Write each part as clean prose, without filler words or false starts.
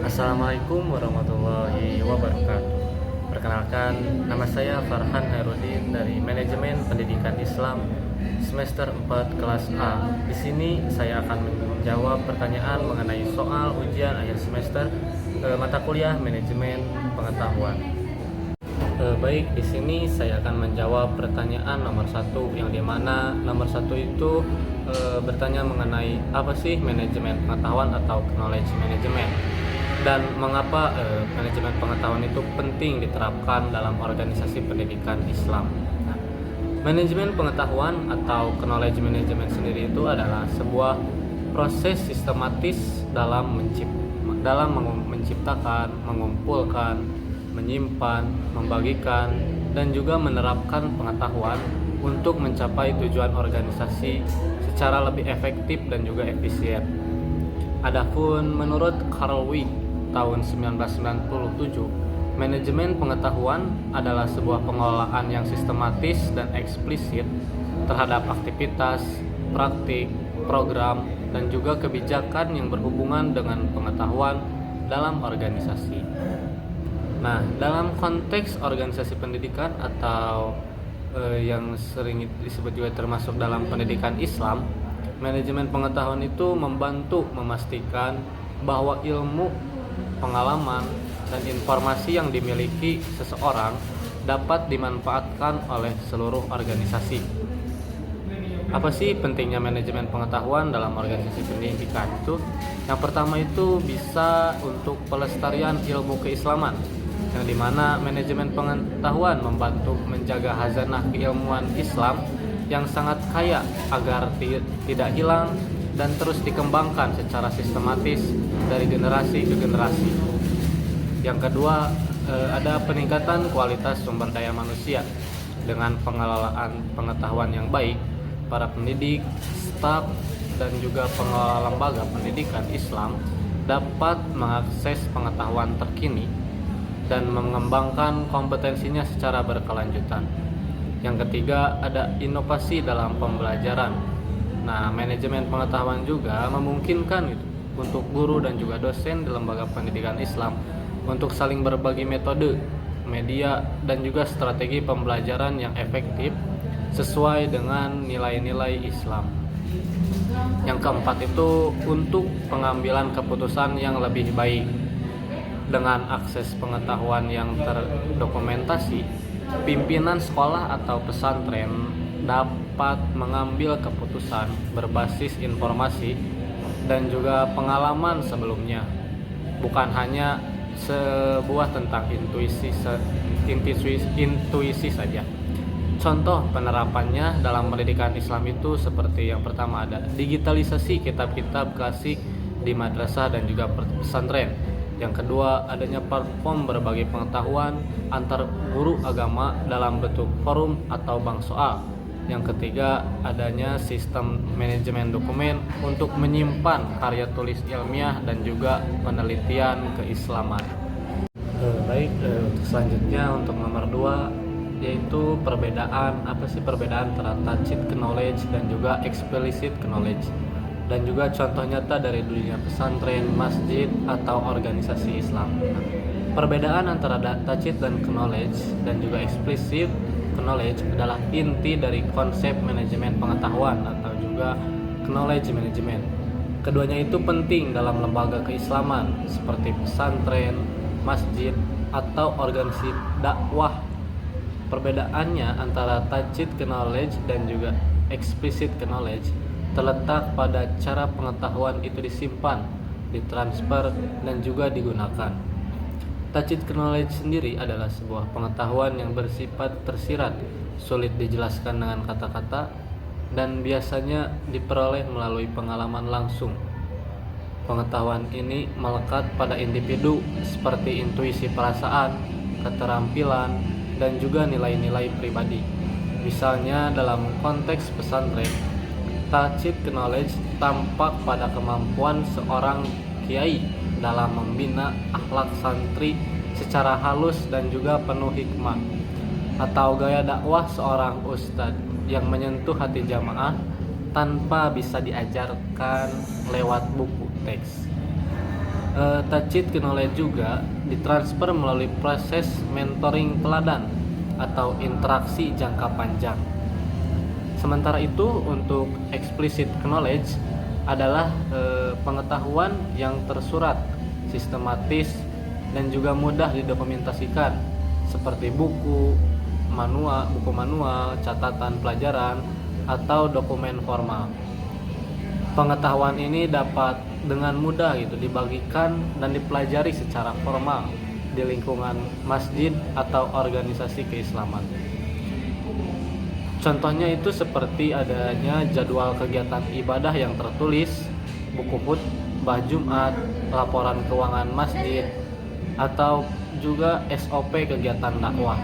Assalamualaikum warahmatullahi wabarakatuh. Perkenalkan, nama saya Farhan Hairudin dari Manajemen Pendidikan Islam semester 4 kelas A. Di sini saya akan menjawab pertanyaan mengenai soal ujian akhir semester mata kuliah Manajemen Pengetahuan. Baik, di sini saya akan menjawab pertanyaan nomor 1, yang dimana nomor 1 itu bertanya mengenai apa sih manajemen pengetahuan atau knowledge management, dan mengapa manajemen pengetahuan itu penting diterapkan dalam organisasi pendidikan Islam. Nah, manajemen pengetahuan atau knowledge management sendiri itu adalah sebuah proses sistematis dalam menciptakan, mengumpulkan, menyimpan, membagikan, dan juga menerapkan pengetahuan untuk mencapai tujuan organisasi secara lebih efektif dan juga efisien. Adapun menurut Carl Wing tahun 1997, manajemen pengetahuan adalah sebuah pengelolaan yang sistematis dan eksplisit terhadap aktivitas, praktik, program, dan juga kebijakan yang berhubungan dengan pengetahuan dalam organisasi. Nah, dalam konteks organisasi pendidikan atau yang sering disebut juga termasuk dalam pendidikan Islam, manajemen pengetahuan itu membantu memastikan bahwa ilmu, pengalaman, dan informasi yang dimiliki seseorang dapat dimanfaatkan oleh seluruh organisasi. Apa sih pentingnya manajemen pengetahuan dalam organisasi pendidikan itu? Yang pertama itu bisa untuk pelestarian ilmu keislaman, yang dimana manajemen pengetahuan membantu menjaga khazanah keilmuan Islam yang sangat kaya agar tidak hilang dan terus dikembangkan secara sistematis dari generasi ke generasi. Yang kedua, ada peningkatan kualitas sumber daya manusia. Dengan pengelolaan pengetahuan yang baik, para pendidik, staf, dan juga pengelola lembaga pendidikan Islam dapat mengakses pengetahuan terkini dan mengembangkan kompetensinya secara berkelanjutan. Yang ketiga, ada inovasi dalam pembelajaran. Nah, manajemen pengetahuan juga memungkinkan untuk guru dan juga dosen di lembaga pendidikan Islam untuk saling berbagi metode, media, dan juga strategi pembelajaran yang efektif sesuai dengan nilai-nilai Islam. Yang keempat itu untuk pengambilan keputusan yang lebih baik. Dengan akses pengetahuan yang terdokumentasi, pimpinan sekolah atau pesantren dapat mengambil keputusan berbasis informasi dan juga pengalaman sebelumnya, bukan hanya sebuah tentang intuisi saja. Contoh penerapannya dalam pendidikan Islam itu seperti yang pertama ada digitalisasi kitab-kitab klasik di madrasah dan juga pesantren. Yang kedua, adanya platform berbagi pengetahuan antar guru agama dalam bentuk forum atau bank soal. Yang ketiga, adanya sistem manajemen dokumen untuk menyimpan karya tulis ilmiah dan juga penelitian keislaman. Selanjutnya untuk nomor 2, yaitu perbedaan antara tacit knowledge dan juga explicit knowledge, dan juga contoh nyata dari dunia pesantren, masjid, atau organisasi Islam. Perbedaan antara tacit dan knowledge dan juga explicit knowledge adalah inti dari konsep manajemen pengetahuan atau juga knowledge management. Keduanya itu penting dalam lembaga keislaman seperti pesantren, masjid, atau organisasi dakwah. Perbedaannya antara tacit knowledge dan juga explicit knowledge terletak pada cara pengetahuan itu disimpan, ditransfer, dan juga digunakan. Tacit knowledge sendiri adalah sebuah pengetahuan yang bersifat tersirat, sulit dijelaskan dengan kata-kata, dan biasanya diperoleh melalui pengalaman langsung. Pengetahuan ini melekat pada individu seperti intuisi perasaan, keterampilan, dan juga nilai-nilai pribadi. Misalnya dalam konteks pesantren, tacit knowledge tampak pada kemampuan seorang kiai dalam membina akhlak santri secara halus dan juga penuh hikmah, atau gaya dakwah seorang ustadz yang menyentuh hati jamaah tanpa bisa diajarkan lewat buku teks. Tacit knowledge juga ditransfer melalui proses mentoring teladan atau interaksi jangka panjang. Sementara itu untuk explicit knowledge adalah pengetahuan yang tersurat, sistematis, dan juga mudah didokumentasikan seperti buku manual, catatan pelajaran, atau dokumen formal. Pengetahuan ini dapat dengan mudah dibagikan dan dipelajari secara formal di lingkungan masjid atau organisasi keislaman. Contohnya itu seperti adanya jadwal kegiatan ibadah yang tertulis, buku khutbah Jumat, laporan keuangan masjid, atau juga SOP kegiatan dakwah.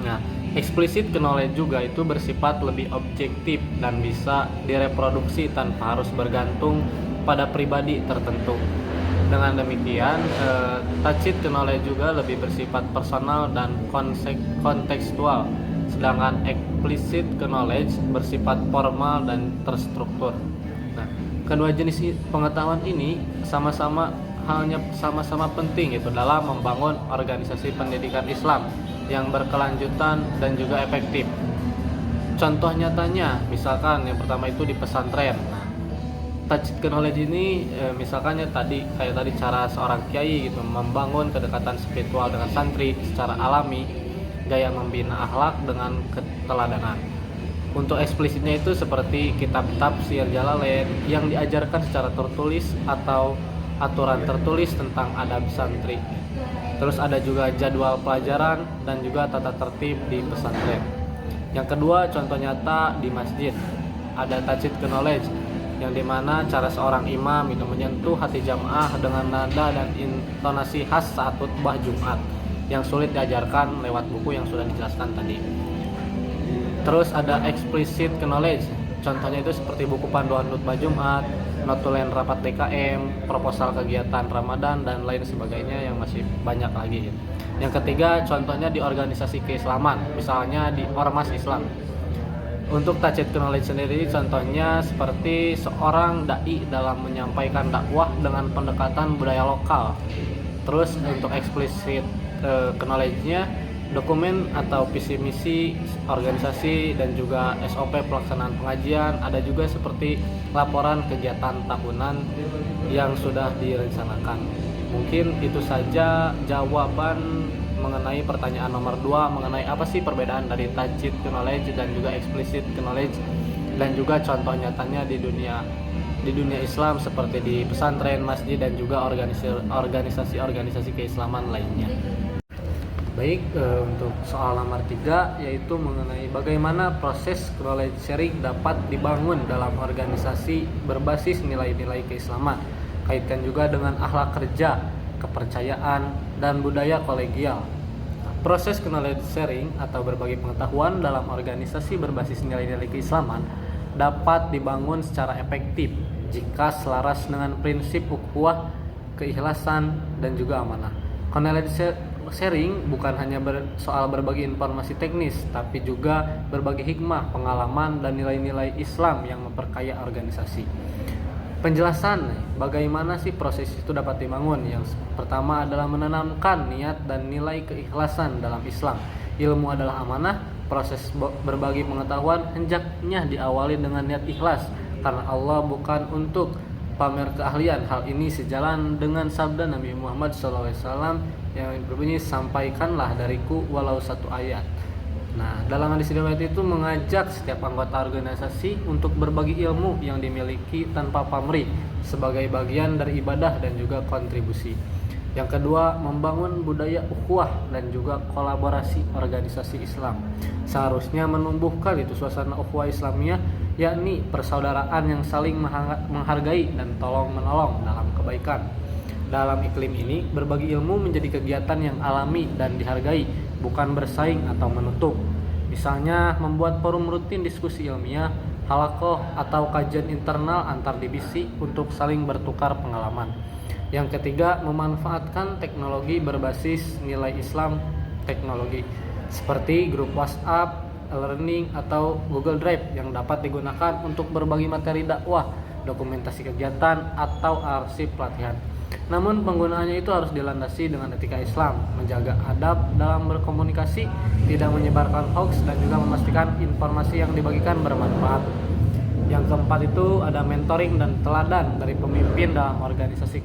Nah, explicit knowledge juga itu bersifat lebih objektif dan bisa direproduksi tanpa harus bergantung pada pribadi tertentu. Dengan demikian, tacit knowledge juga lebih bersifat personal dan kontekstual, sedangkan explicit knowledge bersifat formal dan terstruktur. Nah, kedua jenis pengetahuan ini sama-sama penting dalam membangun organisasi pendidikan Islam yang berkelanjutan dan juga efektif. Contoh nyatanya, misalkan yang pertama itu di pesantren. Tacit knowledge ini misalkan tadi cara seorang kiai membangun kedekatan spiritual dengan santri secara alami, gaya membina akhlak dengan keteladanan. Untuk eksplisitnya itu seperti kitab tafsir Jalalain yang diajarkan secara tertulis atau aturan tertulis tentang adab santri. Terus ada juga jadwal pelajaran dan juga tata tertib di pesantren. Yang kedua, contoh nyata di masjid. Ada tacit knowledge yang dimana cara seorang imam menyentuh hati jamaah dengan nada dan intonasi khas saat khutbah Jumat yang sulit diajarkan lewat buku yang sudah dijelaskan tadi. Terus ada explicit knowledge. Contohnya itu seperti buku panduan khutbah Jumat, notulen rapat DKM, proposal kegiatan Ramadan, dan lain sebagainya yang masih banyak lagi. Yang ketiga, contohnya di organisasi keislaman, misalnya di Ormas Islam. Untuk tacit knowledge sendiri, contohnya seperti seorang dai dalam menyampaikan dakwah dengan pendekatan budaya lokal. Terus untuk explicit knowledge-nya, dokumen atau visi misi organisasi dan juga SOP pelaksanaan pengajian. Ada juga seperti laporan kegiatan tahunan yang sudah direncanakan. Mungkin itu saja jawaban mengenai pertanyaan nomor 2 mengenai apa sih perbedaan dari tacit knowledge dan juga explicit knowledge, dan juga contoh nyatanya di dunia Islam seperti di pesantren, masjid, dan juga organisasi keislaman lainnya. Baik, untuk soal nomor 3 yaitu mengenai bagaimana proses knowledge sharing dapat dibangun dalam organisasi berbasis nilai-nilai keislaman. Kaitkan juga dengan akhlak kerja, kepercayaan, dan budaya kolegial. Proses knowledge sharing atau berbagi pengetahuan dalam organisasi berbasis nilai-nilai keislaman dapat dibangun secara efektif jika selaras dengan prinsip ukhuwah, keikhlasan, dan juga amanah. Knowledge sharing bukan hanya soal berbagi informasi teknis, tapi juga berbagi hikmah, pengalaman, dan nilai-nilai Islam yang memperkaya organisasi. Penjelasan bagaimana sih proses itu dapat dibangun. Yang pertama adalah menanamkan niat dan nilai keikhlasan dalam Islam. Ilmu adalah amanah. Proses berbagi pengetahuan hendaknya diawali dengan niat ikhlas karena Allah, bukan untuk pamer keahlian. Hal ini sejalan dengan sabda Nabi Muhammad SAW yang berbunyi, sampaikanlah dariku walau satu ayat. Nah, dalam hadis riwayat itu mengajak setiap anggota organisasi untuk berbagi ilmu yang dimiliki tanpa pamrih sebagai bagian dari ibadah dan juga kontribusi. Yang kedua, membangun budaya ukhuwah dan juga kolaborasi organisasi Islam. Seharusnya menumbuhkan suasana ukhuwah Islamiyah, yakni persaudaraan yang saling menghargai dan tolong-menolong dalam kebaikan. Dalam iklim ini, berbagi ilmu menjadi kegiatan yang alami dan dihargai, bukan bersaing atau menutup. Misalnya membuat forum rutin diskusi ilmiah, halaqah, atau kajian internal antar divisi untuk saling bertukar pengalaman. Yang ketiga, memanfaatkan teknologi berbasis nilai Islam teknologi seperti grup WhatsApp, e-learning, atau Google Drive yang dapat digunakan untuk berbagi materi dakwah, dokumentasi kegiatan, atau arsip pelatihan. Namun penggunaannya itu harus dilandasi dengan etika Islam, menjaga adab dalam berkomunikasi, tidak menyebarkan hoax, dan juga memastikan informasi yang dibagikan bermanfaat. Yang keempat itu ada mentoring dan teladan dari pemimpin dalam organisasi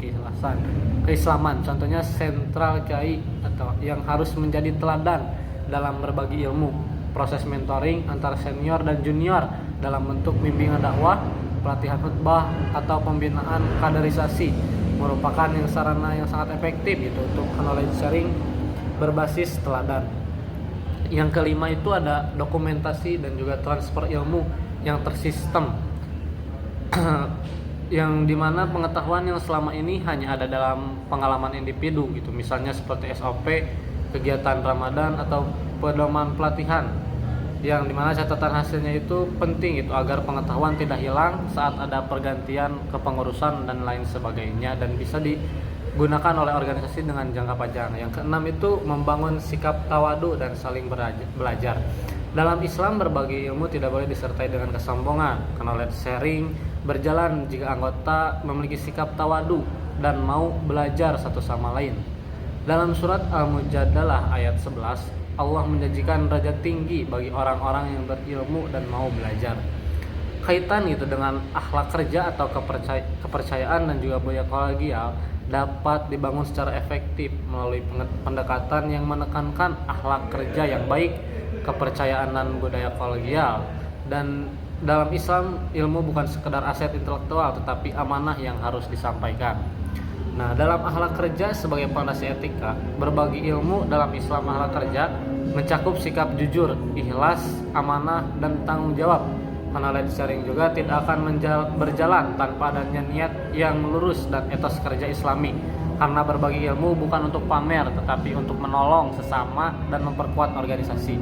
keislaman. Contohnya sentral kiai atau yang harus menjadi teladan dalam berbagi ilmu. Proses mentoring antara senior dan junior dalam bentuk bimbingan dakwah, pelatihan khutbah, atau pembinaan kaderisasi merupakan sarana yang sangat efektif gitu untuk knowledge sharing berbasis teladan. Yang kelima itu ada dokumentasi dan juga transfer ilmu yang tersistem yang dimana pengetahuan yang selama ini hanya ada dalam pengalaman individu gitu, misalnya seperti SOP, kegiatan Ramadan, atau pedoman pelatihan, yang dimana catatan hasilnya itu penting itu agar pengetahuan tidak hilang saat ada pergantian kepengurusan dan lain sebagainya, dan bisa digunakan oleh organisasi dengan jangka panjang. Yang keenam itu membangun sikap tawadu dan saling belajar. Dalam Islam, berbagi ilmu tidak boleh disertai dengan kesombongan. Knowledge sharing berjalan jika anggota memiliki sikap tawadu dan mau belajar satu sama lain. Dalam surat Al-Mujadalah ayat 11, Allah menjanjikan derajat tinggi bagi orang-orang yang berilmu dan mau belajar. Kaitan gitu dengan akhlak kerja atau kepercayaan dan juga budaya kolegial dapat dibangun secara efektif melalui pendekatan yang menekankan akhlak kerja yang baik, kepercayaan dan budaya kolegial. Dan dalam Islam, ilmu bukan sekedar aset intelektual tetapi amanah yang harus disampaikan. Nah, dalam akhlak kerja sebagai fondasi etika, berbagi ilmu dalam Islam akhlak kerja mencakup sikap jujur, ikhlas, amanah, dan tanggung jawab. Knowledge sharing juga tidak akan berjalan tanpa adanya niat yang lurus dan etos kerja Islami. Karena berbagi ilmu bukan untuk pamer, tetapi untuk menolong sesama dan memperkuat organisasi.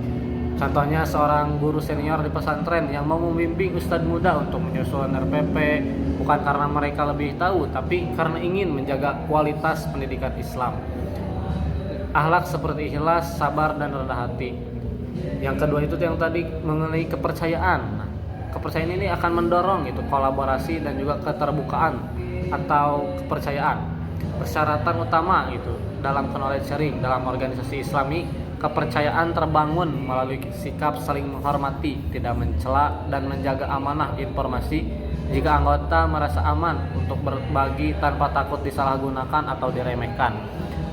Contohnya seorang guru senior di pesantren yang mau membimbing ustadz muda untuk menyusun RPP bukan karena mereka lebih tahu, tapi karena ingin menjaga kualitas pendidikan Islam. Akhlak seperti ikhlas, sabar, dan rendah hati. Yang kedua itu yang tadi mengenai kepercayaan. Nah, kepercayaan ini akan mendorong itu kolaborasi dan juga keterbukaan atau kepercayaan. Persyaratan utama itu dalam knowledge sharing dalam organisasi Islami, kepercayaan terbangun melalui sikap saling menghormati, tidak mencela, dan menjaga amanah informasi. Jika anggota merasa aman untuk berbagi tanpa takut disalahgunakan atau diremehkan,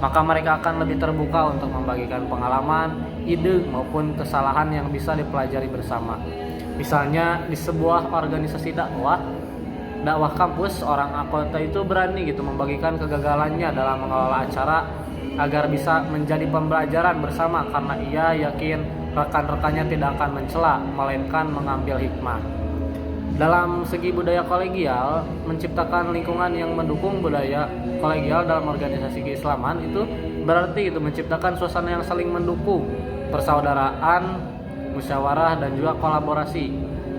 maka mereka akan lebih terbuka untuk membagikan pengalaman, ide, maupun kesalahan yang bisa dipelajari bersama. Misalnya di sebuah organisasi dakwah kampus, orang anggota itu berani gitu membagikan kegagalannya dalam mengelola acara agar bisa menjadi pembelajaran bersama, karena ia yakin rekan-rekannya tidak akan mencela melainkan mengambil hikmah. Dalam segi budaya kolegial, menciptakan lingkungan yang mendukung budaya kolegial dalam organisasi keislaman itu berarti itu menciptakan suasana yang saling mendukung, persaudaraan, musyawarah, dan juga kolaborasi.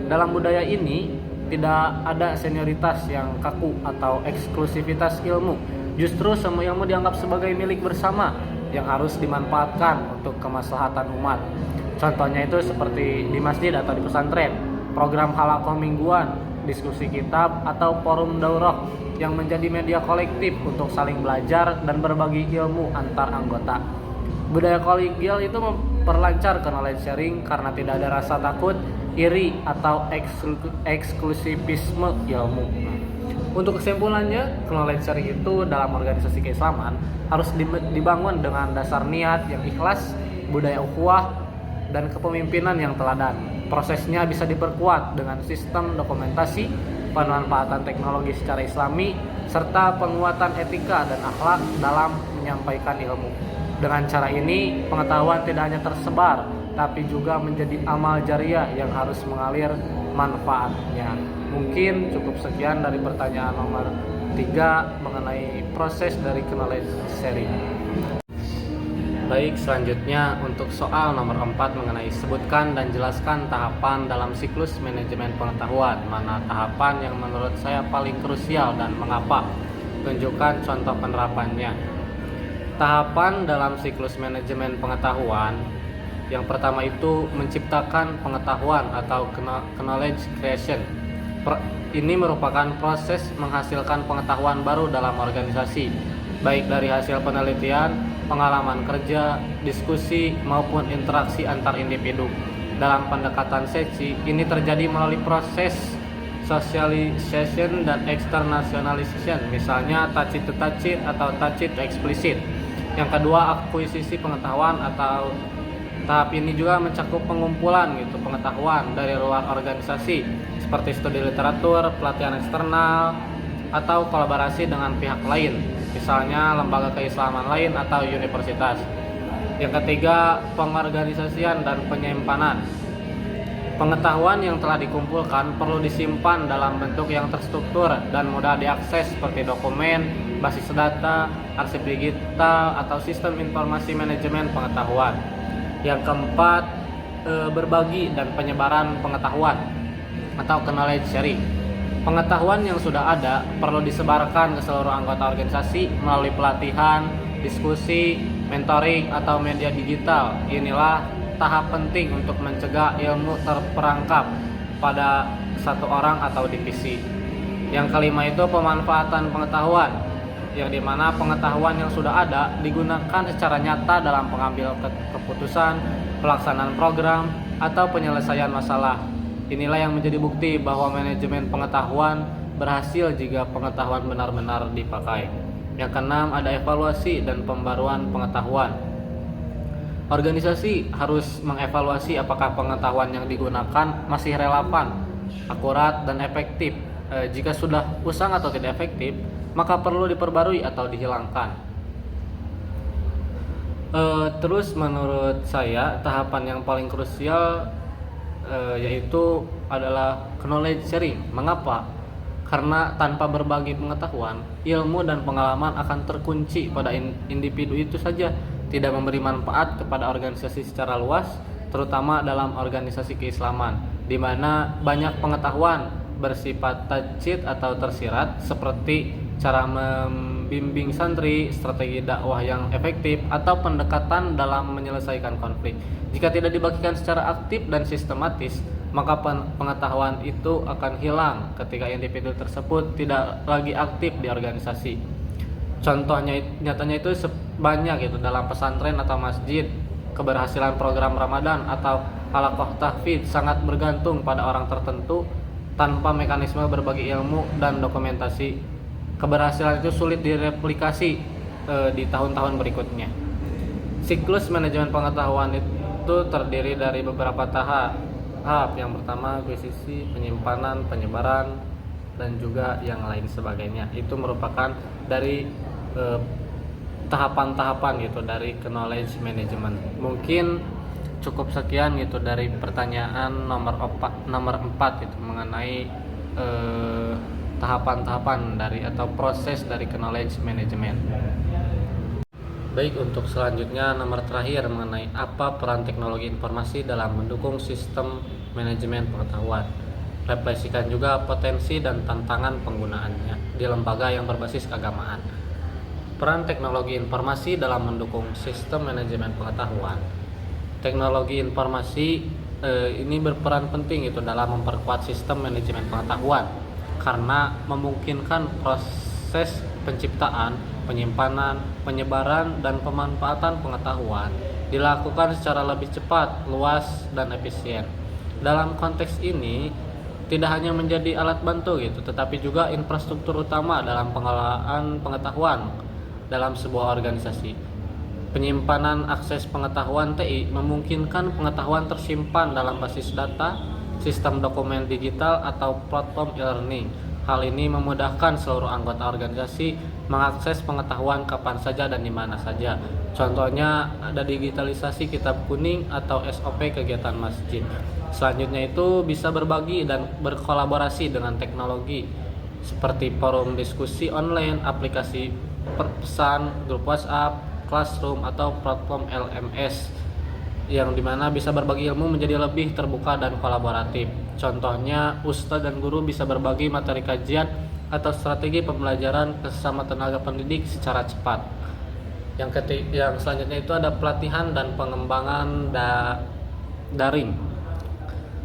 Dalam budaya ini tidak ada senioritas yang kaku atau eksklusivitas ilmu. Justru semua ilmu dianggap sebagai milik bersama yang harus dimanfaatkan untuk kemaslahatan umat. Contohnya itu seperti di masjid atau di pesantren, program halaqah mingguan, diskusi kitab, atau forum daurah yang menjadi media kolektif untuk saling belajar dan berbagi ilmu antar anggota. Budaya kolegial itu memperlancar knowledge sharing karena tidak ada rasa takut, iri, atau eksklusivisme ilmu. Untuk kesimpulannya, knowledge sharing itu dalam organisasi keislaman harus dibangun dengan dasar niat yang ikhlas, budaya ukhuwah, dan kepemimpinan yang teladan. Prosesnya bisa diperkuat dengan sistem dokumentasi, pemanfaatan teknologi secara Islami, serta penguatan etika dan akhlak dalam menyampaikan ilmu. Dengan cara ini, pengetahuan tidak hanya tersebar, tapi juga menjadi amal jariah yang harus mengalir manfaatnya. Mungkin cukup sekian dari pertanyaan nomor 3 mengenai proses dari knowledge sharing. Baik, selanjutnya untuk soal nomor 4 mengenai sebutkan dan jelaskan tahapan dalam siklus manajemen pengetahuan. Mana tahapan yang menurut saya paling krusial dan mengapa? Tunjukkan contoh penerapannya. Tahapan dalam siklus manajemen pengetahuan. Yang pertama itu menciptakan pengetahuan atau knowledge creation. Ini merupakan proses menghasilkan pengetahuan baru dalam organisasi, baik dari hasil penelitian, pengalaman kerja, diskusi, maupun interaksi antar individu. Dalam pendekatan sesi, ini terjadi melalui proses socialization dan externalization, misalnya touch it to touch it atau touch it to explicit. Yang kedua, akuisisi pengetahuan, atau tahap ini juga mencakup pengumpulan pengetahuan dari luar organisasi seperti studi literatur, pelatihan eksternal, atau kolaborasi dengan pihak lain, misalnya lembaga keislaman lain atau universitas. Yang ketiga, pengorganisasian dan penyimpanan. Pengetahuan yang telah dikumpulkan perlu disimpan dalam bentuk yang terstruktur dan mudah diakses seperti dokumen, basis data, arsip digital, atau sistem informasi manajemen pengetahuan. Yang keempat, berbagi dan penyebaran pengetahuan atau knowledge sharing. Pengetahuan yang sudah ada perlu disebarkan ke seluruh anggota organisasi melalui pelatihan, diskusi, mentoring, atau media digital. Inilah tahap penting untuk mencegah ilmu terperangkap pada satu orang atau divisi. Yang kelima itu pemanfaatan pengetahuan, yang dimana pengetahuan yang sudah ada digunakan secara nyata dalam pengambil keputusan, pelaksanaan program, atau penyelesaian masalah. Inilah yang menjadi bukti bahwa manajemen pengetahuan berhasil jika pengetahuan benar-benar dipakai. Yang keenam, ada evaluasi dan pembaruan pengetahuan. Organisasi harus mengevaluasi apakah pengetahuan yang digunakan masih relevan, akurat, dan efektif. Jika sudah usang atau tidak efektif, maka perlu diperbarui atau dihilangkan. Terus menurut saya tahapan yang paling krusial yaitu adalah knowledge sharing. Mengapa? Karena tanpa berbagi pengetahuan, ilmu dan pengalaman akan terkunci pada individu itu saja, tidak memberi manfaat kepada organisasi secara luas, terutama dalam organisasi keislaman, di mana banyak pengetahuan bersifat tajwid atau tersirat, seperti cara membimbing santri, strategi dakwah yang efektif, atau pendekatan dalam menyelesaikan konflik. Jika tidak dibagikan secara aktif dan sistematis, maka pengetahuan itu akan hilang ketika individu tersebut tidak lagi aktif di organisasi. Contohnya nyatanya itu banyak dalam pesantren atau masjid. Keberhasilan program Ramadan atau halaqah tahfidz sangat bergantung pada orang tertentu. Tanpa mekanisme berbagi ilmu dan dokumentasi, keberhasilan itu sulit direplikasi di tahun-tahun berikutnya. Siklus manajemen pengetahuan itu terdiri dari beberapa tahap. Yang pertama, akuisisi, penyimpanan, penyebaran, dan juga yang lain sebagainya. Itu merupakan dari tahapan-tahapan dari knowledge management. Mungkin cukup sekian dari pertanyaan nomor 4 mengenai tahapan-tahapan dari atau proses dari knowledge management. Baik, untuk selanjutnya nomor terakhir mengenai apa peran teknologi informasi dalam mendukung sistem manajemen pengetahuan. Refleksikan juga potensi dan tantangan penggunaannya di lembaga yang berbasis keagamaan. Peran teknologi informasi dalam mendukung sistem manajemen pengetahuan. Teknologi informasi ini berperan penting dalam memperkuat sistem manajemen pengetahuan karena memungkinkan proses penciptaan, penyimpanan, penyebaran, dan pemanfaatan pengetahuan dilakukan secara lebih cepat, luas, dan efisien. Dalam konteks ini, tidak hanya menjadi alat bantu tetapi juga infrastruktur utama dalam pengelolaan pengetahuan dalam sebuah organisasi. Penyimpanan akses pengetahuan TI memungkinkan pengetahuan tersimpan dalam basis data, sistem dokumen digital, atau platform e-learning. Hal ini memudahkan seluruh anggota organisasi mengakses pengetahuan kapan saja dan di mana saja. Contohnya ada digitalisasi kitab kuning atau SOP kegiatan masjid. Selanjutnya itu bisa berbagi dan berkolaborasi dengan teknologi seperti forum diskusi online, aplikasi pesan, grup WhatsApp, Classroom, atau platform LMS yang dimana bisa berbagi ilmu menjadi lebih terbuka dan kolaboratif. Contohnya, ustadz dan guru bisa berbagi materi kajian atau strategi pembelajaran ke sesama tenaga pendidik secara cepat. Yang selanjutnya itu ada pelatihan dan pengembangan daring.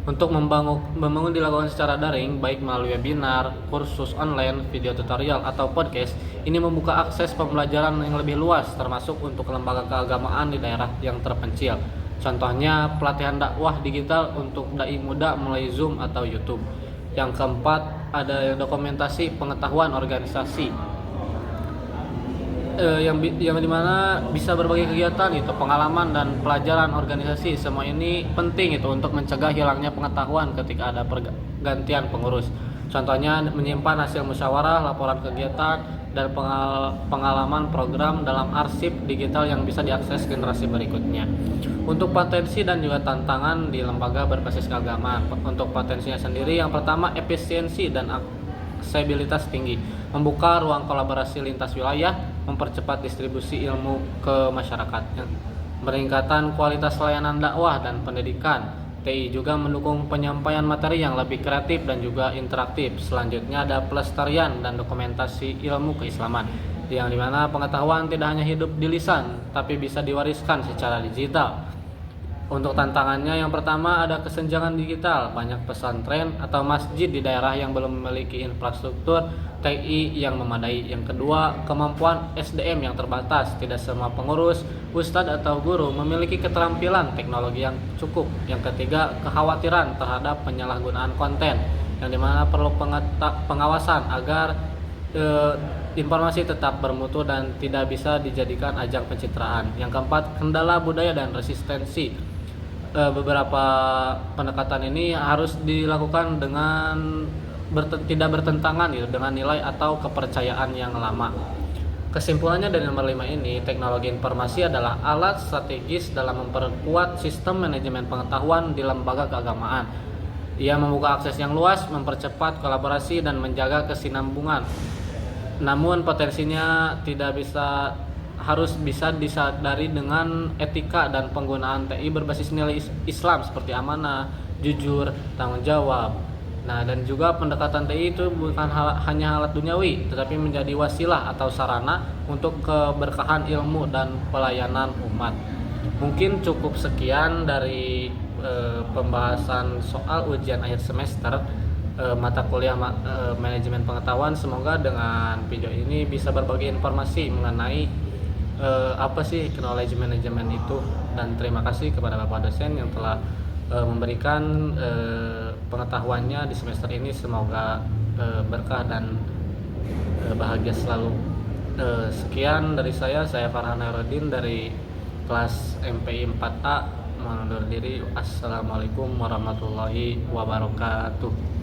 Untuk membangun dilakukan secara daring, baik melalui webinar, kursus online, video tutorial, atau podcast, ini membuka akses pembelajaran yang lebih luas, termasuk untuk lembaga keagamaan di daerah yang terpencil. Contohnya, pelatihan dakwah digital untuk dai muda melalui Zoom atau YouTube. Yang keempat, ada dokumentasi pengetahuan organisasi, yang dimana bisa berbagai kegiatan itu, pengalaman dan pelajaran organisasi. Semua ini penting itu untuk mencegah hilangnya pengetahuan ketika ada pergantian pengurus. Contohnya menyimpan hasil musyawarah, laporan kegiatan, dan pengalaman program dalam arsip digital yang bisa diakses generasi berikutnya. Untuk potensi dan juga tantangan di lembaga berbasis keagamaan. Untuk potensinya sendiri, yang pertama efisiensi dan aksesibilitas tinggi, membuka ruang kolaborasi lintas wilayah, mempercepat distribusi ilmu ke masyarakat, peningkatan kualitas layanan dakwah dan pendidikan. TI juga mendukung penyampaian materi yang lebih kreatif dan juga interaktif. Selanjutnya ada pelestarian dan dokumentasi ilmu keislaman, yang dimana pengetahuan tidak hanya hidup di lisan, tapi bisa diwariskan secara digital. Untuk tantangannya, yang pertama ada kesenjangan digital, banyak pesantren atau masjid di daerah yang belum memiliki infrastruktur TI yang memadai. Yang kedua, kemampuan SDM yang terbatas, tidak semua pengurus, ustadz atau guru memiliki keterampilan teknologi yang cukup. Yang ketiga, kekhawatiran terhadap penyalahgunaan konten, yang dimana perlu pengawasan agar informasi tetap bermutu dan tidak bisa dijadikan ajang pencitraan. Yang keempat, kendala budaya dan resistensi. Beberapa pendekatan ini harus dilakukan dengan tidak bertentangan gitu dengan nilai atau kepercayaan yang lama. Kesimpulannya dari nomor 5 ini, teknologi informasi adalah alat strategis dalam memperkuat sistem manajemen pengetahuan di lembaga keagamaan. Ia membuka akses yang luas, mempercepat kolaborasi dan menjaga kesinambungan. Namun potensinya harus bisa disadari dengan etika dan penggunaan TI berbasis nilai Islam seperti amanah, jujur, tanggung jawab. Nah, dan juga pendekatan TI itu bukan hanya alat duniawi, tetapi menjadi wasilah atau sarana untuk keberkahan ilmu dan pelayanan umat. Mungkin cukup sekian dari pembahasan soal ujian akhir semester mata kuliah manajemen pengetahuan. Semoga dengan video ini bisa berbagi informasi mengenai apa sih knowledge management itu, dan terima kasih kepada Bapak dosen yang telah memberikan pengetahuannya di semester ini. Semoga berkah dan bahagia selalu. Sekian dari saya Farhan Herudin dari kelas MPI 4A, mengundur diri. Assalamualaikum warahmatullahi wabarakatuh.